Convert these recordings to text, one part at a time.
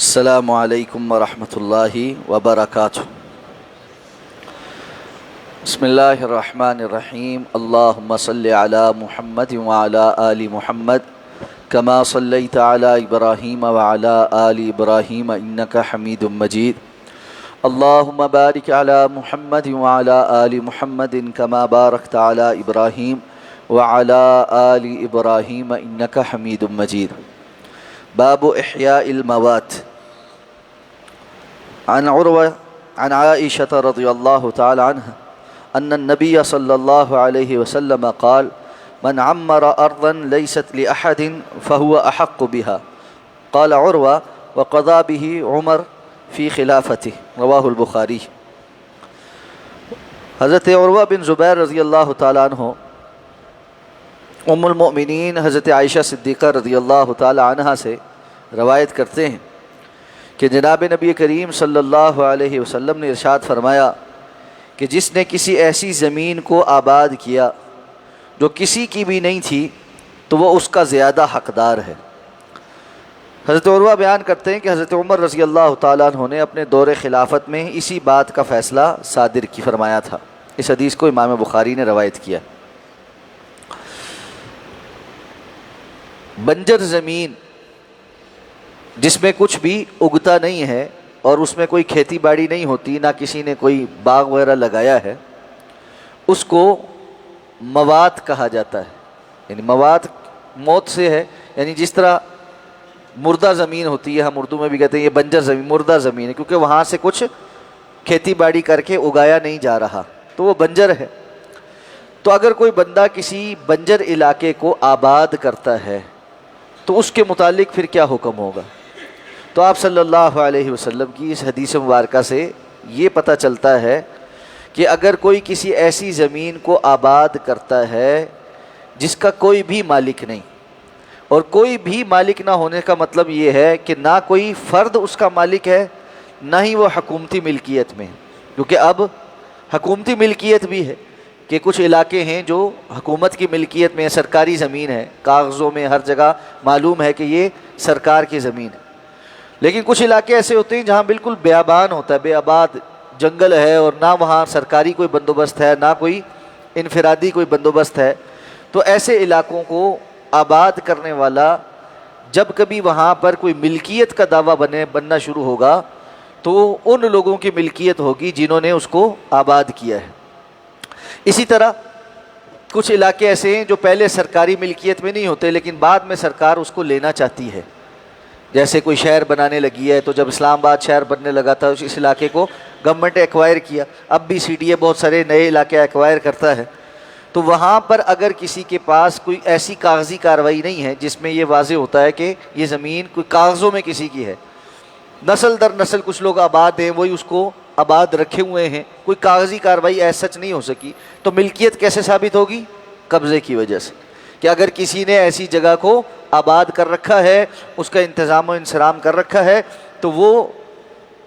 السلام علیکم ورحمۃ اللہ وبرکاتہ۔ بسم اللہ الرحمن الرحیم۔ اللہم صلی علی محمد وعلی آل محمد کما صلیت علی ابراہیم وعلی آل ابراہیم انک حمید مجید۔ اللہم بارک علی محمد وعلی آل محمد کما بارکت علی ابراہیم وعلی آل ابراہیم انک حمید مجید۔ باب احیاء الموات۔ عن عروة عن عائشة رضی اللہ تعالی عنہ ان النبی صلی اللہ علیہ وسلم قال من عمر ارضا لیست لأحد فهو احق بها قال عروة وقضى به عمر فی خلافته رواہ البخاری۔ حضرت عروہ بن زبیر رضی اللہ تعالی عنہ ام المؤمنین حضرت عائشہ صدیقہ رضی اللہ تعالی عنہ سے روایت کرتے ہیں کہ جناب نبی کریم صلی اللہ علیہ وسلم نے ارشاد فرمایا کہ جس نے کسی ایسی زمین کو آباد کیا جو کسی کی بھی نہیں تھی تو وہ اس کا زیادہ حقدار ہے۔ حضرت عروہ بیان کرتے ہیں کہ حضرت عمر رضی اللہ تعالیٰ عنہ نے اپنے دور خلافت میں اسی بات کا فیصلہ صادر کی فرمایا تھا۔ اس حدیث کو امام بخاری نے روایت کیا۔ بنجر زمین جس میں کچھ بھی اگتا نہیں ہے اور اس میں کوئی کھیتی باڑی نہیں ہوتی، نہ کسی نے کوئی باغ وغیرہ لگایا ہے، اس کو موات کہا جاتا ہے۔ یعنی موات موت سے ہے، یعنی جس طرح مردہ زمین ہوتی ہے، ہم اردو میں بھی کہتے ہیں یہ بنجر زمین مردہ زمین ہے، کیونکہ وہاں سے کچھ کھیتی باڑی کر کے اگایا نہیں جا رہا تو وہ بنجر ہے۔ تو اگر کوئی بندہ کسی بنجر علاقے کو آباد کرتا ہے تو اس کے متعلق پھر کیا حکم ہوگا؟ تو آپ صلی اللہ علیہ وسلم کی اس حدیث مبارکہ سے یہ پتہ چلتا ہے کہ اگر کوئی کسی ایسی زمین کو آباد کرتا ہے جس کا کوئی بھی مالک نہیں، اور کوئی بھی مالک نہ ہونے کا مطلب یہ ہے کہ نہ کوئی فرد اس کا مالک ہے نہ ہی وہ حکومتی ملکیت میں، کیونکہ اب حکومتی ملکیت بھی ہے کہ کچھ علاقے ہیں جو حکومت کی ملکیت میں سرکاری زمین ہے، کاغذوں میں ہر جگہ معلوم ہے کہ یہ سرکار کی زمین ہے، لیکن کچھ علاقے ایسے ہوتے ہیں جہاں بالکل بیابان ہوتا ہے، بے آباد جنگل ہے اور نہ وہاں سرکاری کوئی بندوبست ہے نہ کوئی انفرادی کوئی بندوبست ہے۔ تو ایسے علاقوں کو آباد کرنے والا جب کبھی وہاں پر کوئی ملکیت کا دعویٰ بننا شروع ہوگا تو ان لوگوں کی ملکیت ہوگی جنہوں نے اس کو آباد کیا ہے۔ اسی طرح کچھ علاقے ایسے ہیں جو پہلے سرکاری ملکیت میں نہیں ہوتے لیکن بعد میں سرکار اس کو لینا چاہتی ہے، جیسے کوئی شہر بنانے لگی ہے تو جب اسلام آباد شہر بننے لگا تھا اس علاقے کو گورنمنٹ ایکوائر کیا، اب بھی سی ڈی اے بہت سارے نئے علاقے ایکوائر کرتا ہے، تو وہاں پر اگر کسی کے پاس کوئی ایسی کاغذی کارروائی نہیں ہے جس میں یہ واضح ہوتا ہے کہ یہ زمین کوئی کاغذوں میں کسی کی ہے، نسل در نسل کچھ لوگ آباد ہیں وہی اس کو آباد رکھے ہوئے ہیں، کوئی کاغذی کارروائی ایسا سچ نہیں ہو سکی، تو ملکیت کیسے ثابت ہوگی؟ قبضے کی وجہ سے، کہ اگر کسی نے ایسی جگہ کو آباد کر رکھا ہے، اس کا انتظام و انصرام کر رکھا ہے تو وہ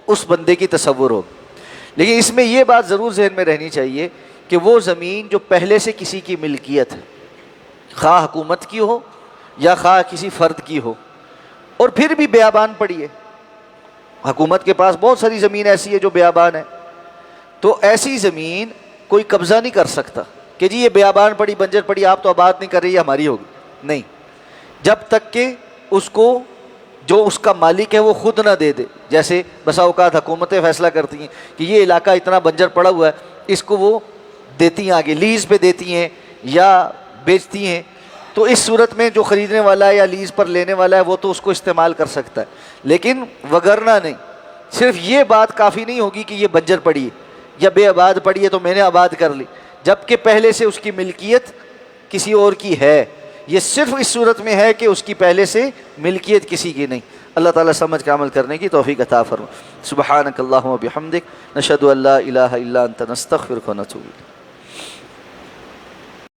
اس بندے کی تصور ہوگی۔ لیکن اس میں یہ بات ضرور ذہن میں رہنی چاہیے کہ وہ زمین جو پہلے سے کسی کی ملکیت ہے، خواہ حکومت کی ہو یا خواہ کسی فرد کی ہو، اور پھر بھی بیابان پڑی ہے، حکومت کے پاس بہت ساری زمین ایسی ہے جو بیابان ہے، تو ایسی زمین کوئی قبضہ نہیں کر سکتا کہ جی یہ بیابان پڑی بنجر پڑی آپ تو آباد نہیں کر رہی ہے ہماری ہوگی، نہیں، جب تک کہ اس کو جو اس کا مالک ہے وہ خود نہ دے دے۔ جیسے بسا اوقات حکومتیں فیصلہ کرتی ہیں کہ یہ علاقہ اتنا بنجر پڑا ہوا ہے، اس کو وہ دیتی ہیں آگے، لیز پہ دیتی ہیں یا بیچتی ہیں، تو اس صورت میں جو خریدنے والا ہے یا لیز پر لینے والا ہے وہ تو اس کو استعمال کر سکتا ہے، لیکن وگرنہ نہیں۔ صرف یہ بات کافی نہیں ہوگی کہ یہ بنجر پڑی ہے یا بے آباد پڑی ہے تو میں نے آباد کر لی، جبکہ پہلے سے اس کی ملکیت کسی اور کی ہے، یہ صرف اس صورت میں ہے کہ اس کی پہلے سے ملکیت کسی کی نہیں۔ اللہ تعالیٰ سمجھ کے عمل کرنے کی توفیق عطا فرمائے۔ سبحانک اللہم و بحمدک، نشہد ان لا الہ الا انت، نستغفرک و نتوب الیک۔